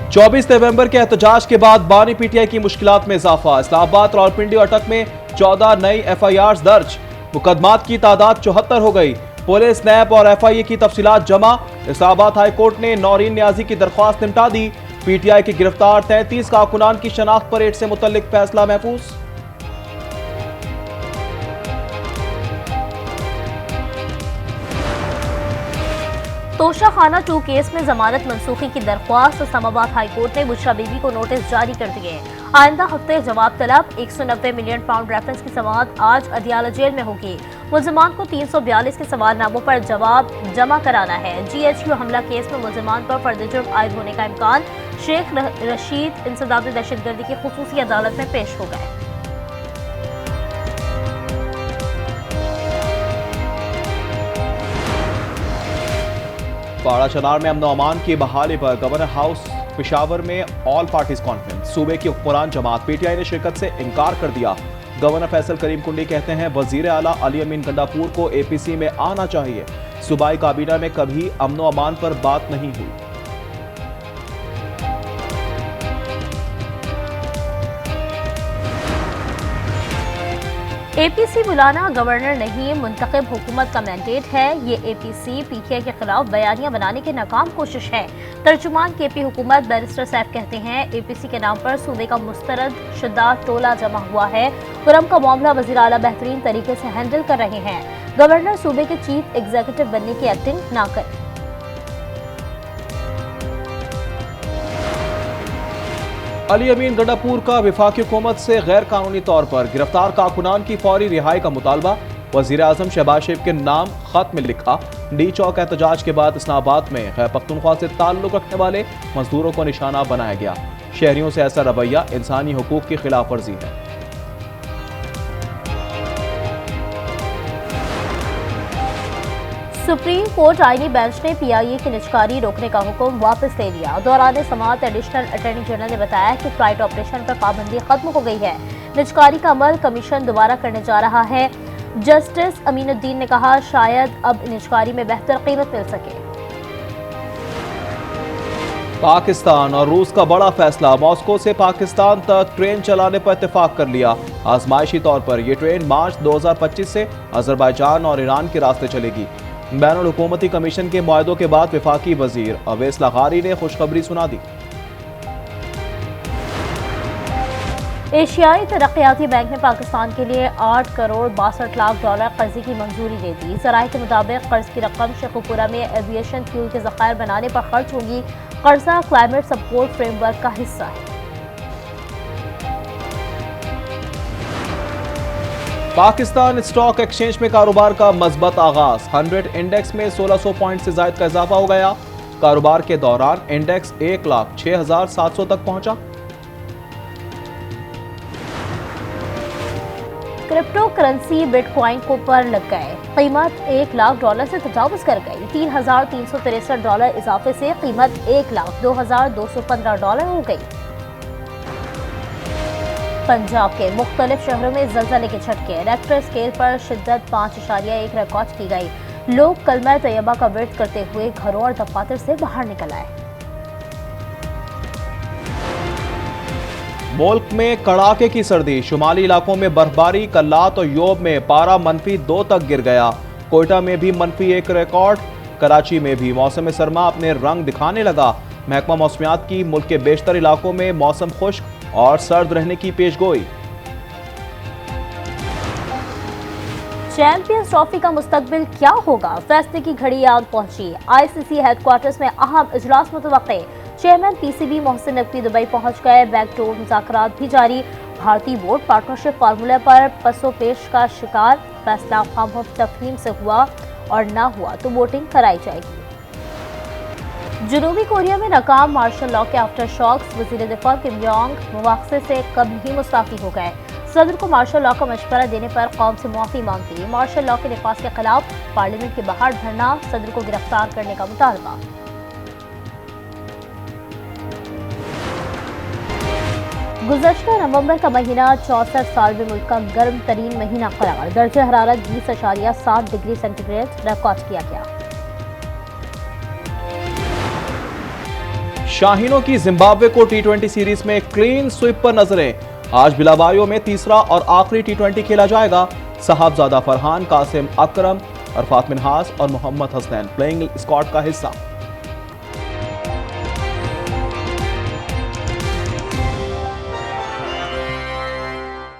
24 नवंबर के एहतजाज के बाद बानी पीटीआई की मुश्किलात में इजाफा। इस्लामाबाद, रावलपिंडी और अटक में 14 नई FIRs दर्ज। मुकदमात की तादाद 74 हो गई। पुलिस, नैब और FIA की तफसीलात जमा। इस्लामाबाद हाई कोर्ट ने नौरीन न्याजी की दरख्वास्त निपटा दी। पीटीआई के गिरफ्तार 33 कारकुनान की शनाख्त परेड से मुतल्लिक फैसला महफूज। तोशाखाना 2 केस में जमानत मंसूखी की दरख्वास्त। इस्लामाबाद हाई कोर्ट ने बुशरा बीबी को नोटिस जारी कर दिए। आइंदा हफ्ते जवाब तलब। 190 मिलियन पाउंड रेफरेंस की समाअत आज अदियाला जेल में होगी। मुलजमान को 342 के सवालनामों पर जवाब जमा कराना है। GHQ हमला केस में मुलजमान पर फर्द जुर्म आयद होने का इम्कान। शेख रशीद इंसदाद दहशतगर्दी की खुसूसी अदालत में पेश हो गए। बाड़ा चनार में अमन व अमान की बहाली पर गवर्नर हाउस पेशावर में ऑल पार्टीज कॉन्फ्रेंस। सूबे की हुक्मरान जमात PTI ने शिरकत से इनकार कर दिया। गवर्नर फैसल करीम कुंडी कहते हैं वजीर आला अली अमीन गंडापुर को APC में आना चाहिए। सूबाई काबीना में कभी अमन व अमान पर बात नहीं हुई। APC बुलाना गवर्नर नहीं, मुंतखब हुकूमत का मैंडेट है। ये APC PTI के खिलाफ बयानियां बनाने की नाकाम कोशिश है। तर्जुमान KP हुकूमत बैरिस्टर सैफ कहते हैं APC के नाम पर सूबे का मुस्तरद शुदा टोला जमा हुआ है। खुरम का मामला वज़ीर आला बेहतरीन तरीके से हैंडल कर रहे हैं। गवर्नर सूबे के चीफ एग्जीक्यूटिव बनने की एक्टिंग ना करें। अली अमीन गंडापुर का वफाकी हुकूमत से गैर कानूनी तौर पर गिरफ्तार कारकुनान की फौरी रिहाई का मुतालबा। वज़ीर आज़म शहबाज शरीफ के नाम खत में लिखा। डी चौक एहतजाज के बाद इस्लामाबाद में खैबर पख्तूनख्वा से ताल्लुक रखने वाले मजदूरों को निशाना बनाया गया। शहरियों से ऐसा रवैया इंसानी हुकूक की खिलाफ वर्जी है। सुप्रीम कोर्ट आईनी बेंच ने PIA की निजकारी रोकने का हुक्म वापस ले लिया। दौरान समाअत एडिशनल अटॉर्नी जनरल ने बताया कि फ्लाइट ऑपरेशन पर पाबंदी खत्म हो गई है। निजकारी का अमल कमीशन दोबारा करने जा रहा है। जस्टिस अमीनुद्दीन ने कहा शायद अब निजकारी में बेहतर कीमत मिल सके। पाकिस्तान और रूस का बड़ा फैसला। मॉस्को से पाकिस्तान तक ट्रेन चलाने पर इत्तेफाक कर लिया। आजमाइशी तौर पर यह ट्रेन मार्च 2025 से अजरबैजान और ईरान के रास्ते चलेगी। बैनुल हुकूमती कमीशन के मुआहदों के बाद वफाकी वजीर अवैस लगारी ने खुशखबरी सुना दी। एशियाई तरक्याती बैंक ने पाकिस्तान के लिए 8 करोड़ 62 लाख डॉलर कर्जे की मंजूरी दे दी। ज़राए के मुताबिक कर्ज की रकम शेखुपुरा में एविएशन फ्यूल के ज़खायर बनाने पर खर्च होगी। कर्जा क्लाइमेट सपोर्ट फ्रेमवर्क का हिस्सा है। पाकिस्तान स्टॉक एक्सचेंज में कारोबार का मजबूत आगाज। 100 इंडेक्स में 1600 पॉइंट से ज्यादा का इजाफा हो गया। कारोबार के दौरान इंडेक्स 1,06,700 तक पहुंचा। क्रिप्टो करेंसी बिटकॉइन को पर लग गए। कीमत $1,00,000 से तजावुज कर गई। $3,363 इजाफे से कीमत $1,02,215 हो गई। पंजाब के मुख्तलिफ शहरों में ज़लज़ले के झटके। रेक्टर स्केल पर शिद्दत 5.1 रिकॉर्ड की गई। लोग कलमा तैयबा का विर्द करते हुए घरों और दफातर से बाहर निकल आए। मुल्क में कड़ाके की सर्दी। शुमाली इलाकों में बर्फबारी। कल्लात और योब में पारा -2 तक गिर गया। कोयटा में भी -1 रिकॉर्ड। कराची में भी मौसम सरमा अपने रंग दिखाने लगा। महकमा मौसमियात की मुल्क के बेशतर इलाकों में मौसम खुश्क और सर्द रहने की पेशगोई। चैंपियंस ट्रॉफी का मुस्तकबिल क्या होगा? फैसले की घड़ी याद पहुंची। ICC हेडक्वार्टर्स में अहम इजलास मुतवक्के। Chairman PCB Mohsin Naqvi Dubai पहुंच गए। बैकडोर मुज़ाकरात भी जारी। भारतीय बोर्ड पार्टनरशिप फार्मूले पर पसोपेश का शिकार। फैसला हम तफहीम से हुआ और ना हुआ तो वोटिंग कराई जाएगी। जनूबी कोरिया में नाकाम मार्शल लॉ के आफ्टर शॉक्स। वजीर दिफा किम जोंग मुआवजे से कब ही मुस्ताफी हो गए। सदर को मार्शल लॉ का मशवरा देने पर कौम से मुआफी मांगी। मार्शल लॉ के नफाज के खिलाफ पार्लियामेंट के बाहर धरना। सदर को गिरफ्तार करने का मुतालबा। गुज़श्ता नवंबर का महीना 64 साल में मुल्क का गर्म तरीन महीना करार। दर्जे हरारत 20.7 डिग्री सेंटीग्रेड रिकॉर्ड किया गया। शाहीनों की जिम्बाब्वे को टी20 सीरीज में क्लीन स्वीप पर नजरें। आज बिलाबायो में तीसरा और आखिरी टी20 खेला जाएगा। साहबजादा फरहान, कासिम अकरम, अरफात मिन्हास और मोहम्मद हसनैन प्लेइंग स्क्वाड का हिस्सा।